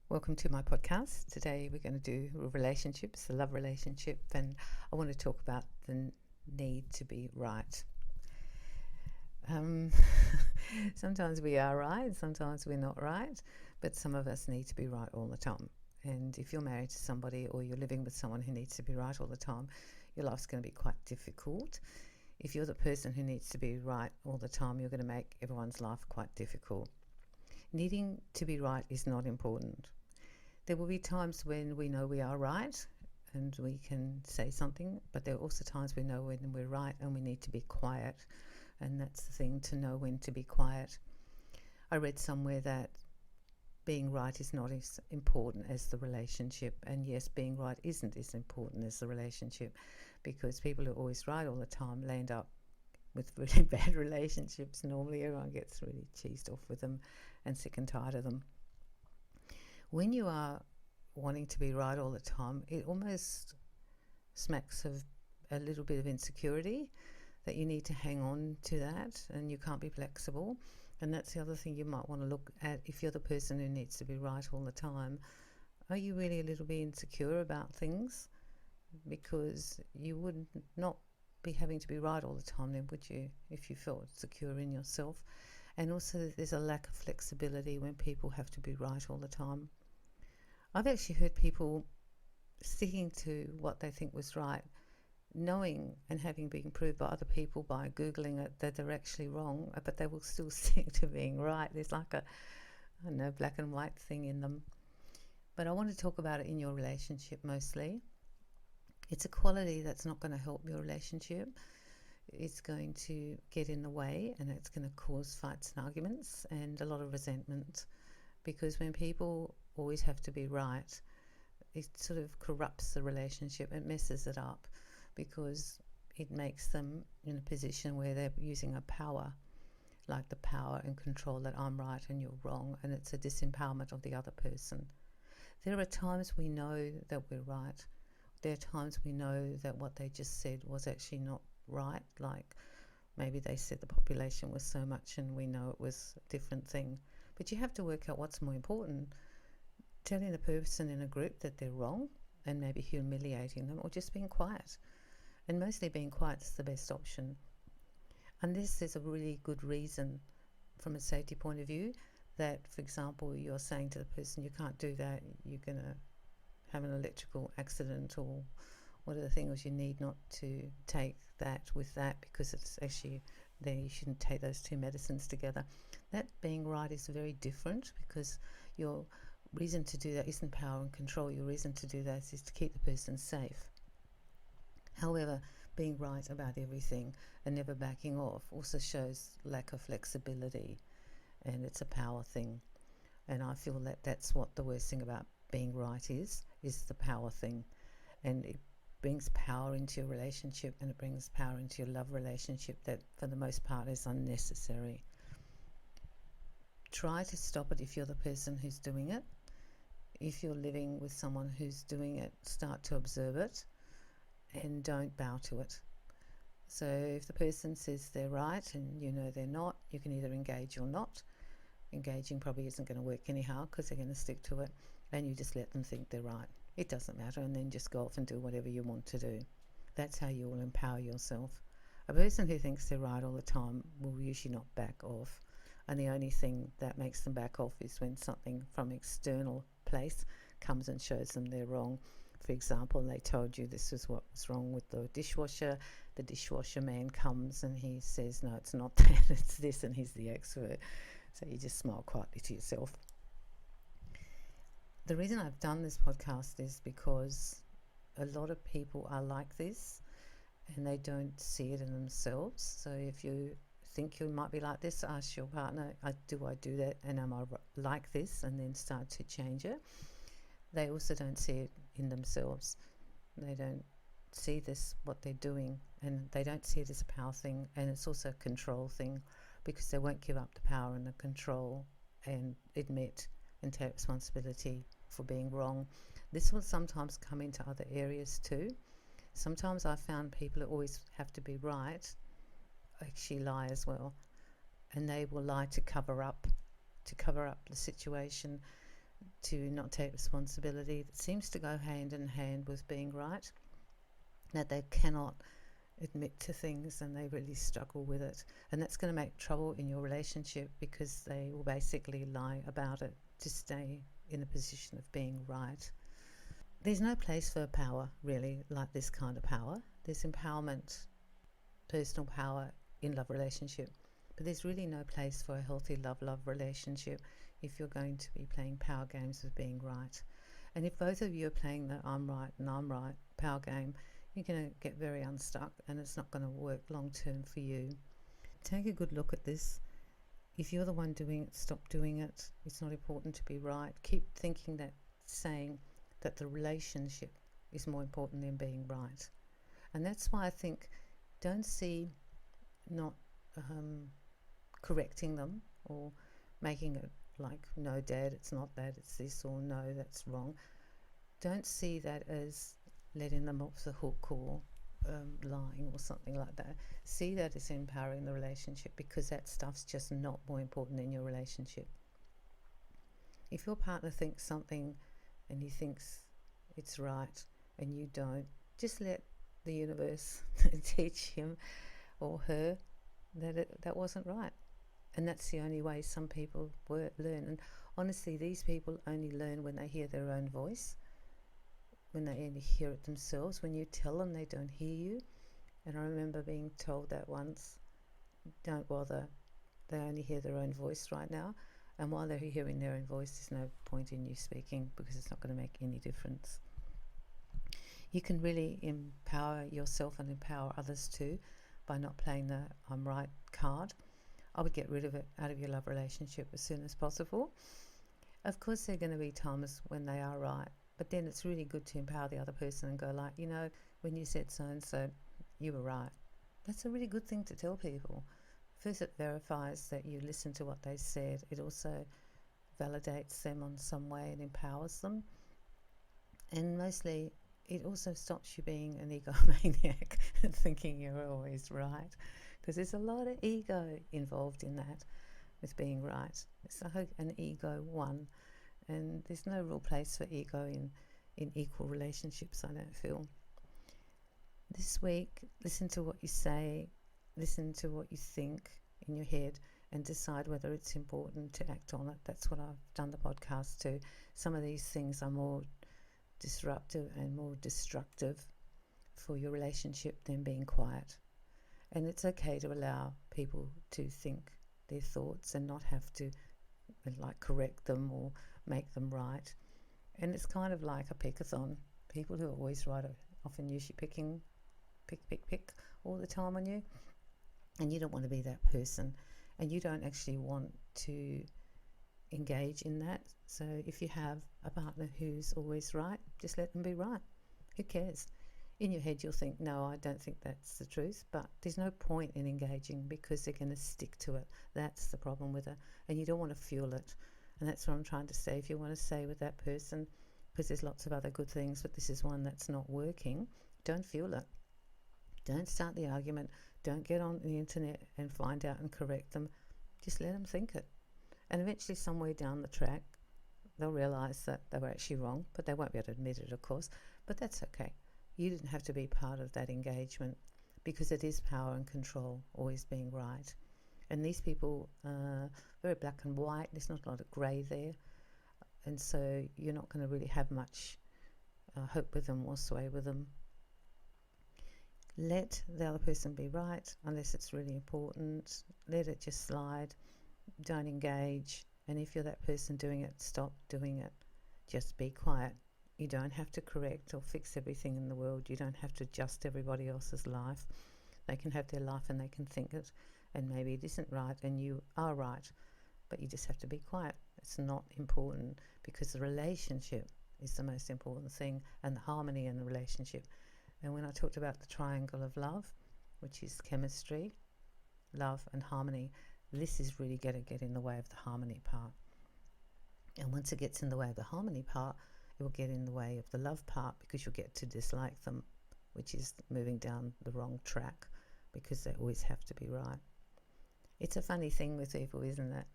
Welcome to my podcast. Today we're going to do relationships, the love relationship, and I want to talk about the need to be right. Um, Sometimes we are right, sometimes we're not right, but some of us need to be right all the time. And if you're married to somebody or you're living with someone who needs to be right all the time, your life's going to be quite difficult. If you're the person who needs to be right all the time, you're going to make everyone's life quite difficult. Needing to be right is not important. There will be times when we know we are right and we can say something, but there are also times we know when we're right and we need to be quiet. And that's the thing, to know when to be quiet. I read somewhere that being right is not as important as the relationship. And yes, being right isn't as important as the relationship, because people who are always right all the time land up with really bad relationships. Normally everyone gets really cheesed off with them and sick and tired of them. When you are wanting to be right all the time, it almost smacks of a little bit of insecurity, that you need to hang on to that and you can't be flexible. And that's the other thing you might want to look at. If you're the person who needs to be right all the time, are you really a little bit insecure about things? Because you would not be having to be right all the time then, would you, if you felt secure in yourself? And also there's a lack of flexibility when people have to be right all the time. I've actually heard people sticking to what they think was right, knowing and having been proved by other people by Googling it that they're actually wrong, but they will still stick to being right. There's like a, I don't know, black and white thing in them. But I want to talk about it in your relationship mostly. It's a quality that's not going to help your relationship. It's going to get in the way and it's going to cause fights and arguments and a lot of resentment, because when people always have to be right, it sort of corrupts the relationship. It messes it up because it makes them in a position where they're using a power, like the power and control that I'm right and you're wrong, and it's a disempowerment of the other person. There are times we know that we're right. There are times we know that what they just said was actually not right, like maybe they said the population was so much and we know it was a different thing. But you have to work out what's more important, telling the person in a group that they're wrong and maybe humiliating them, or just being quiet. And mostly being quiet is the best option. Unless there's a really good reason from a safety point of view, that, for example, you're saying to the person, you can't do that, you're going to have an electrical accident, or what are the things you need not to take that with that, because it's actually, then you shouldn't take those two medicines together. That being right is very different, because your reason to do that isn't power and control. Your reason to do that is to keep the person safe. However, being right about everything and never backing off also shows lack of flexibility, and it's a power thing. And I feel that that's what the worst thing about being right is the power thing. And it brings power into your relationship, and it brings power into your love relationship that for the most part is unnecessary. Try to stop it if you're the person who's doing it. If you're living with someone who's doing it, start to observe it and don't bow to it. So if the person says they're right and you know they're not, you can either engage or not. Engaging probably isn't going to work anyhow, because they're going to stick to it, and you just let them think they're right. It doesn't matter, and then just go off and do whatever you want to do. That's how you will empower yourself. A person who thinks they're right all the time will usually not back off, and the only thing that makes them back off is when something from external place comes and shows them they're wrong. For example, they told you this is what was wrong with the dishwasher man comes and he says, no, it's not that, it's this, and he's the expert. So you just smile quietly to yourself. The reason I've done this podcast is because a lot of people are like this and they don't see it in themselves. So if you think you might be like this, ask your partner, do I do that, and am I like this, and then start to change it. They also don't see it in themselves. They don't see this, what they're doing, and they don't see it as a power thing, and it's also a control thing, because they won't give up the power and the control and admit and take responsibility for being wrong. This will sometimes come into other areas too. Sometimes I found people who always have to be right actually lie as well, and they will lie to cover up the situation. to not take responsibility, that seems to go hand in hand with being right, that they cannot admit to things and they really struggle with it. And that's going to make trouble in your relationship because they will basically lie about it to stay in a position of being right. There's no place for power, really, like this kind of power. There's empowerment, personal power in love relationship, but there's really no place for a healthy love relationship if you're going to be playing power games of being right. And if both of you are playing the I'm right and I'm right power game, you're going to get very unstuck and it's not going to work long term for you. Take a good look at this. If you're the one doing it, stop doing it. It's not important to be right. Keep thinking that, saying that the relationship is more important than being right. And that's why I think don't see not correcting them or making it like, no, Dad, it's not that, it's this, or no, that's wrong. Don't see that as letting them off the hook or lying or something like that. See that as empowering the relationship, because that stuff's just not more important in your relationship. If your partner thinks something and he thinks it's right and you don't, just let the universe teach him or her that that wasn't right. And that's the only way some people learn. And honestly, these people only learn when they hear their own voice, when they only hear it themselves. When you tell them, they don't hear you. And I remember being told that once, don't bother, they only hear their own voice right now. And while they're hearing their own voice, there's no point in you speaking, because it's not going to make any difference. You can really empower yourself and empower others too by not playing the I'm right card. I would get rid of it out of your love relationship as soon as possible. Of course, there are going to be times when they are right, but then it's really good to empower the other person and go like, you know, when you said so and so, you were right. That's a really good thing to tell people. First, it verifies that you listened to what they said. It also validates them on some way and empowers them. And mostly, it also stops you being an egomaniac and thinking you're always right, because there's a lot of ego involved in that with being right. It's like an ego one, and there's no real place for ego in equal relationships, I don't feel. This week, listen to what you say, listen to what you think in your head, and decide whether it's important to act on it. That's what I've done the podcast to. Some of these things are more disruptive and more destructive for your relationship than being quiet. And it's okay to allow people to think their thoughts and not have to like correct them or make them right. And it's kind of like a pickathon. People who are always right are often usually pick all the time on you, and you don't want to be that person, and you don't actually want to engage in that. So if you have a partner who's always right, just let them be right. Who cares? In your head you'll think, no, I don't think that's the truth, but there's no point in engaging because they're going to stick to it. That's the problem with it, and you don't want to fuel it. And that's what I'm trying to say. If you want to stay with that person, because there's lots of other good things, but this is one that's not working, don't fuel it. Don't start the argument. Don't get on the internet and find out and correct them. Just let them think it. And eventually, somewhere down the track, they'll realise that they were actually wrong, but they won't be able to admit it, of course. But that's okay. You didn't have to be part of that engagement, because it is power and control, always being right. And these people are very black and white. There's not a lot of grey there. And so you're not going to really have much hope with them or sway with them. Let the other person be right unless it's really important. Let it just slide. Don't engage. And if you're that person doing it, stop doing it. Just be quiet. You don't have to correct or fix everything in the world. You don't have to adjust everybody else's life. They can have their life and they can think it, and maybe it isn't right and you are right, but you just have to be quiet. It's not important, because the relationship is the most important thing, and the harmony in the relationship. And when I talked about the triangle of love, which is chemistry, love and harmony, this is really going to get in the way of the harmony part. And once it gets in the way of the harmony part, it will get in the way of the love part, because you'll get to dislike them, which is moving down the wrong track, because they always have to be right. It's a funny thing with people, isn't it?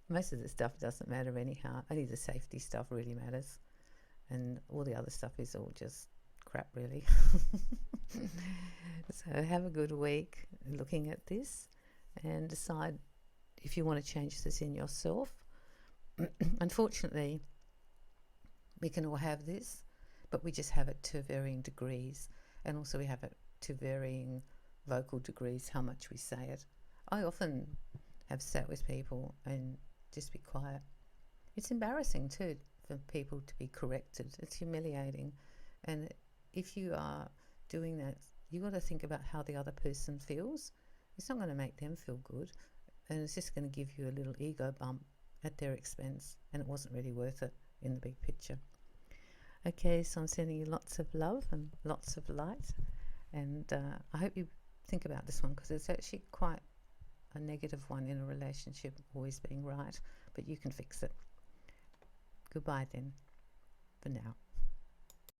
Most of the stuff doesn't matter anyhow. Only the safety stuff really matters. And all the other stuff is all just crap, really. So have a good week looking at this and decide if you want to change this in yourself. Unfortunately, we can all have this, but we just have it to varying degrees. And also we have it to varying vocal degrees, how much we say it. I often have sat with people and just be quiet. It's embarrassing too for people to be corrected. It's humiliating. And if you are doing that, you got to think about how the other person feels. It's not going to make them feel good, and it's just going to give you a little ego bump at their expense, and it wasn't really worth it in the big picture. Okay, so I'm sending you lots of love and lots of light, and I hope you think about this one, because it's actually quite a negative one in a relationship, always being right, but you can fix it. Goodbye then, for now.